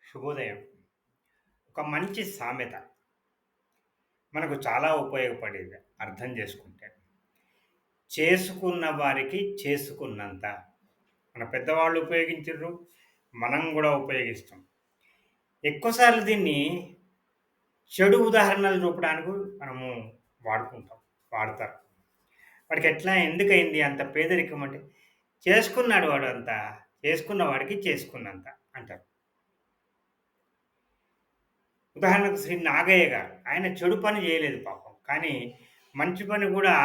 శుభోదయం. ఒక మంచి సామెత మనకు చాలా ఉపయోగపడేది అర్థం చేసుకుంటే. చేసుకున్న వారికి చేసుకున్నంత. మన పెద్దవాళ్ళు ఉపయోగించిర్రు. మనం గూడా ఉపయోగిస్తాం. ఎక్కువ సార్లు దీన్ని చెడు ఉదాహరణలు చూపడానికి మనము వాడుకుంటాం. వాడతారు. వాడికెట్లా ఎందుకయింది అంత పేదరికం అంటే, చేసుకున్నాడు వాడంతా. చేసుకున్న వాడికి చేసుకున్నంత అంటారు. ఉదాహరణకు శ్రీ నాగయ్య గారు. ఆయన చెడు పని చేయలేదు పాపం. కానీ మంచి పని గూడా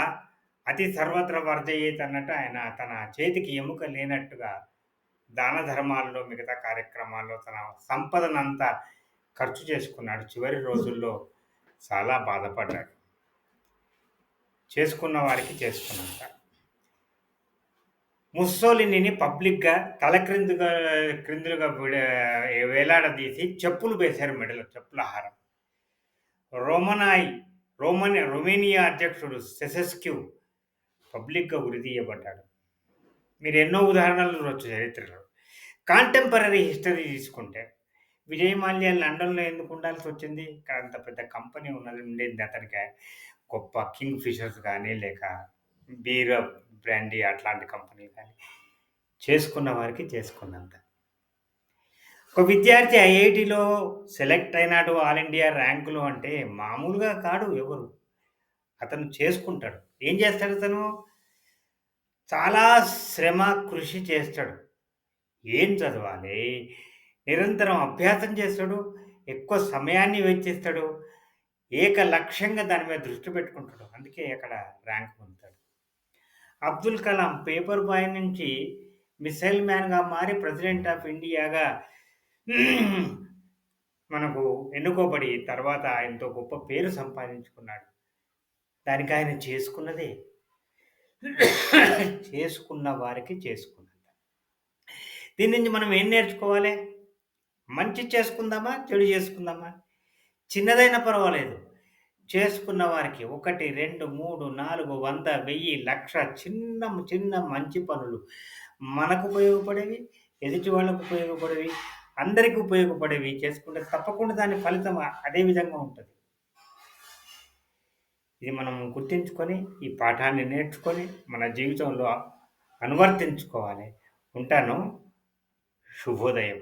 అతి సర్వత్ర వర్జయేత్ అన్నట్టు ఆయన తన చేతికి ఎముక లేనట్టుగా దాన ధర్మాల్లో, మిగతా కార్యక్రమాల్లో తన సంపదనంతా ఖర్చు చేసుకున్నాడు. చివరి రోజుల్లో చాలా బాధపడ్డాడు. చేసుకున్న వారికి చేసుకున్నంత. ముస్సోలినీని పబ్లిక్‌గా క్రిందులుగా వేలాడదీసి చెప్పులు వేశారు మెడలో. చెప్పుల హారం. రోమనాయ్ రొమేనియా అధ్యక్షుడు సెసెస్క్యూ పబ్లిక్‌గా ఉరితీయబడ్డాడు. మీరు ఎన్నో ఉదాహరణలు చూడొచ్చు చరిత్రలో. కాంటెంపరరీ హిస్టరీ తీసుకుంటే, విజయ్ మాల్యా లండన్‌లో ఎందుకు ఉండాల్సొచ్చింది? ఇక్కడ అంత పెద్ద కంపెనీ ఉండేది అతనికి. గొప్ప కింగ్ ఫిషర్స్ గానీ, లేక బీర్, బ్రాండీ అట్లాంటి కంపెనీలు గానీ, చేసుకున్న వారికి చేసుకున్నంత. ఒక విద్యార్థి ఐఐటీలో సెలెక్ట్ అయినాడు ఆల్ ఇండియా ర్యాంకులు అంటే మామూలుగా కాడు ఎవరు. అతను చేసుకుంటాడు. ఏం చేస్తాడు అతను? చాలా శ్రమ, కృషి చేస్తాడు. ఏం చదవాలి? నిరంతరం అభ్యాసం చేస్తాడు. ఎక్కువ సమయాన్ని వెచ్చిస్తాడు. ఏకలక్ష్యంగా దాని మీద దృష్టి పెట్టుకుంటాడు. అందుకే అక్కడ ర్యాంక్ పొందుతాడు. అబ్దుల్ కలాం పేపర్ బాయ్ నుంచి మిసైల్ మ్యాన్‌గా మారి ప్రెసిడెంట్ ఆఫ్ ఇండియాగా మనకు ఎన్నుకోబడి తర్వాత ఎంతో గొప్ప పేరు సంపాదించుకున్నాడు. దానికి ఆయన చేసుకున్నదే. చేసుకున్న వారికి చేసుకున్నంత. దీని నుంచి మనం ఏం నేర్చుకోవాలి? మంచి చేసుకుందామా? చెడు చేసుకుందామా? చిన్నదైనా పర్వాలేదు. చేసుకున్న వారికి 1, 2, 3, 4, 100, 1000, 1,00,000 చిన్న చిన్న మంచి పనులు మనకు ఉపయోగపడేవి, ఎదుటి వాళ్ళకు ఉపయోగపడేవి, అందరికి ఉపయోగపడేవి చేసుకుంటే తప్పకుండా దాని ఫలితం అదే విధంగా ఉంటది. ఇది మనం గుర్తించుకొని, ఈ పాఠాన్ని నేర్చుకొని, మన జీవితంలో అనువర్తించుకోవాలి. ఉంటాను. శుభోదయం.